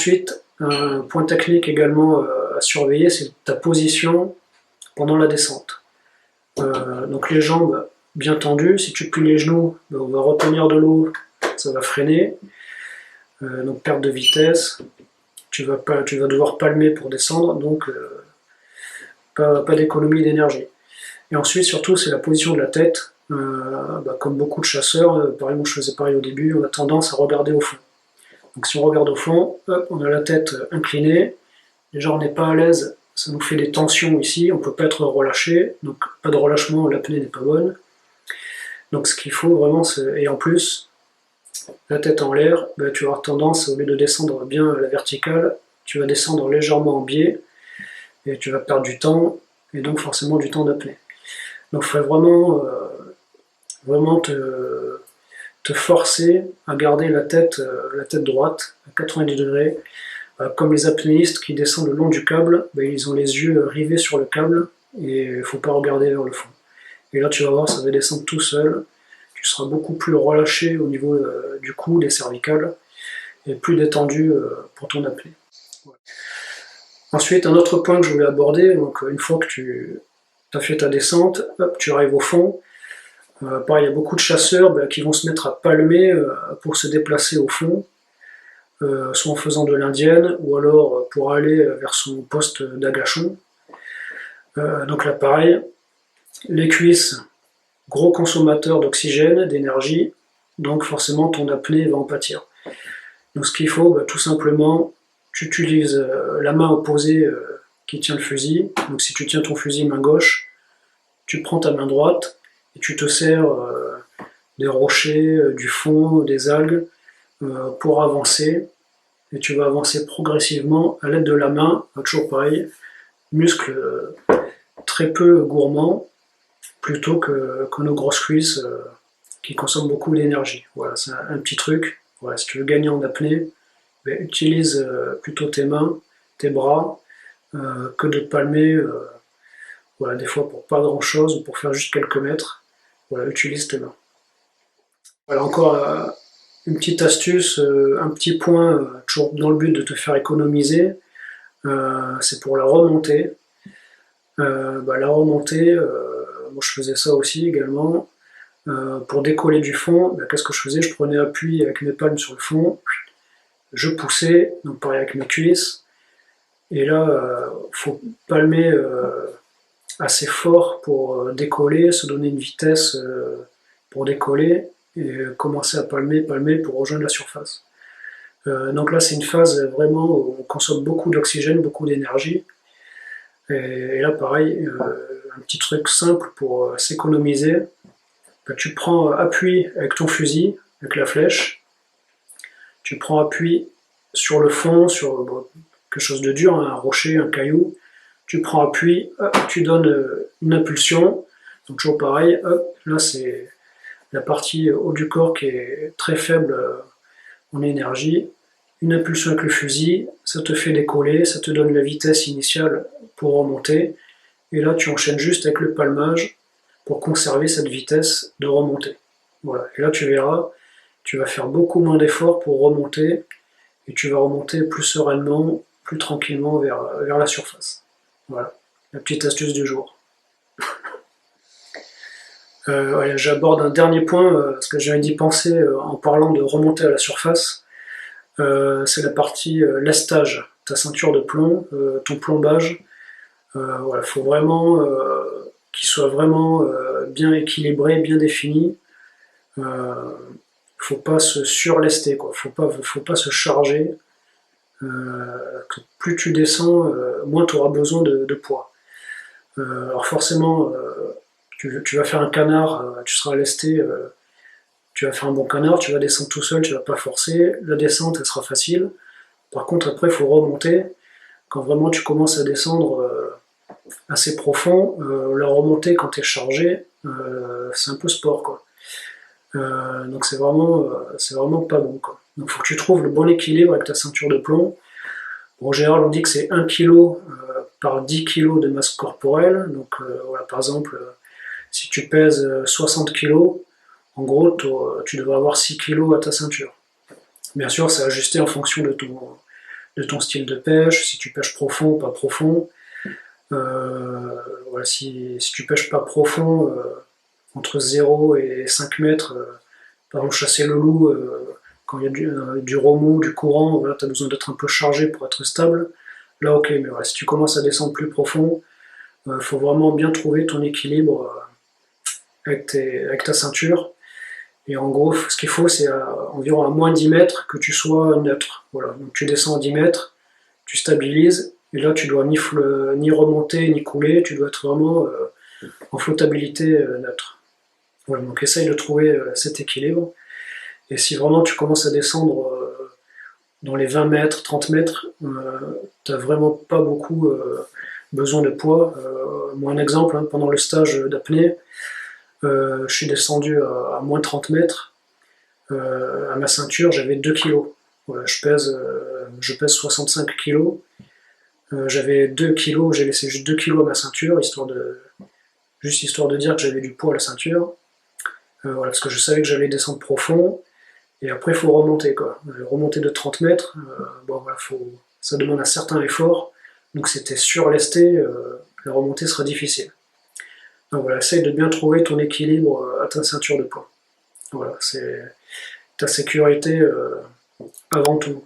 ensuite, un point technique également à surveiller, c'est ta position pendant la descente. Donc les jambes bien tendues, si tu plies les genoux, on va retenir de l'eau, ça va freiner. Donc perte de vitesse, tu vas devoir palmer pour descendre, donc pas d'économie d'énergie. Et ensuite, surtout, c'est la position de la tête. Comme beaucoup de chasseurs, pareil, moi je faisais pareil au début, on a tendance à regarder au fond. Donc si on regarde au fond, hop, on a la tête inclinée, déjà on n'est pas à l'aise, ça nous fait des tensions ici, on ne peut pas être relâché, donc pas de relâchement, l'apnée n'est pas bonne. Donc ce qu'il faut vraiment, et en plus, la tête en l'air, tu vas avoir tendance, au lieu de descendre bien à la verticale, tu vas descendre légèrement en biais, et tu vas perdre du temps, et donc forcément du temps d'apnée. Donc il faut vraiment te forcer à garder la tête droite à 90 degrés, comme les apnéistes qui descendent le long du câble, ils ont les yeux rivés sur le câble et il ne faut pas regarder vers le fond. Et là tu vas voir, ça va descendre tout seul, tu seras beaucoup plus relâché au niveau du cou, des cervicales, et plus détendu pour ton apnée. Voilà. Ensuite, un autre point que je voulais aborder, donc une fois que tu as fait ta descente, hop, tu arrives au fond. Pareil, il y a beaucoup de chasseurs qui vont se mettre à palmer pour se déplacer au fond, soit en faisant de l'indienne, ou alors pour aller vers son poste d'agachon. Donc là, pareil, les cuisses, gros consommateurs d'oxygène, d'énergie, donc forcément ton apnée va en pâtir. Donc ce qu'il faut, tout simplement, tu utilises la main opposée qui tient le fusil. Donc si tu tiens ton fusil main gauche, tu prends ta main droite, et tu te sers des rochers, du fond, des algues pour avancer. Et tu vas avancer progressivement à l'aide de la main, toujours pareil, muscle très peu gourmand, plutôt que nos grosses cuisses qui consomment beaucoup d'énergie. Voilà, c'est un petit truc. Voilà, si tu veux gagner en apnée, utilise plutôt tes mains, tes bras, que de palmer voilà, des fois pour pas grand chose, ou pour faire juste quelques mètres. Voilà, utilise tes mains. Voilà, encore une petite astuce, un petit point, toujours dans le but de te faire économiser, c'est pour la remontée. La remontée, moi je faisais ça aussi également. Pour décoller du fond, qu'est-ce que je faisais? Je prenais appui avec mes palmes sur le fond, je poussais, donc pareil avec mes cuisses, et là, il faut palmer assez fort pour décoller, se donner une vitesse pour décoller, et commencer à palmer pour rejoindre la surface. Donc là c'est une phase vraiment où on consomme beaucoup d'oxygène, beaucoup d'énergie, et là pareil, un petit truc simple pour s'économiser, tu prends appui avec ton fusil, avec la flèche, tu prends appui sur le fond, sur quelque chose de dur, un rocher, un caillou, tu prends appui, hop, tu donnes une impulsion, donc toujours pareil, hop, là c'est la partie haut du corps qui est très faible en énergie, une impulsion avec le fusil, ça te fait décoller, ça te donne la vitesse initiale pour remonter, et là tu enchaînes juste avec le palmage pour conserver cette vitesse de remontée. Voilà, et là tu verras, tu vas faire beaucoup moins d'efforts pour remonter, et tu vas remonter plus sereinement, plus tranquillement vers la surface. Voilà, la petite astuce du jour. J'aborde un dernier point, parce que j'avais d'y penser en parlant de remonter à la surface. C'est la partie lestage, ta ceinture de plomb, ton plombage. Voilà, faut vraiment qu'il soit vraiment bien équilibré, bien défini. Faut pas se surlester, quoi. Faut pas se charger. Plus tu descends, moins tu auras besoin de poids. Alors forcément, tu vas faire un canard, tu seras lesté, tu vas faire un bon canard, tu vas descendre tout seul, tu vas pas forcer, la descente elle sera facile. Par contre après il faut remonter, quand vraiment tu commences à descendre assez profond, la remontée quand tu es chargé, c'est un peu sport quoi. Donc c'est vraiment pas bon quoi. Donc il faut que tu trouves le bon équilibre avec ta ceinture de plomb. En général on dit que c'est 1 kg par 10 kg de masse corporelle, donc voilà, par exemple si tu pèses 60 kg, en gros tu devrais avoir 6 kg à ta ceinture. Bien sûr c'est ajusté en fonction de de ton style de pêche, si tu pêches profond, pas profond. Voilà, si tu pêches pas profond, entre 0 et 5 mètres, par exemple chasser le loup, quand il y a du remous, du courant, voilà, tu as besoin d'être un peu chargé pour être stable. Là, ok, mais voilà, si tu commences à descendre plus profond, il faut vraiment bien trouver ton équilibre avec ta ceinture. Et en gros, ce qu'il faut, c'est environ à moins 10 mètres que tu sois neutre. Voilà. Donc tu descends à 10 mètres, tu stabilises, et là tu dois ni remonter ni couler, tu dois être vraiment en flottabilité neutre. Voilà, donc essaye de trouver cet équilibre. Et si vraiment tu commences à descendre dans les 20 mètres, 30 mètres, tu n'as vraiment pas beaucoup besoin de poids. Moi, un exemple, hein, pendant le stage d'apnée, je suis descendu à moins 30 mètres. À ma ceinture, j'avais 2 kilos. Voilà, je pèse 65 kilos. J'avais 2 kilos, j'ai laissé juste 2 kilos à ma ceinture, juste histoire de dire que j'avais du poids à la ceinture. Voilà, parce que je savais que j'allais descendre profond. Et après, il faut remonter, quoi. Remonter de 30 mètres, bon, voilà, ça demande un certain effort. Donc c'était surlesté, la remontée sera difficile. Donc voilà, essaye de bien trouver ton équilibre à ta ceinture de poids. Voilà, c'est ta sécurité avant tout.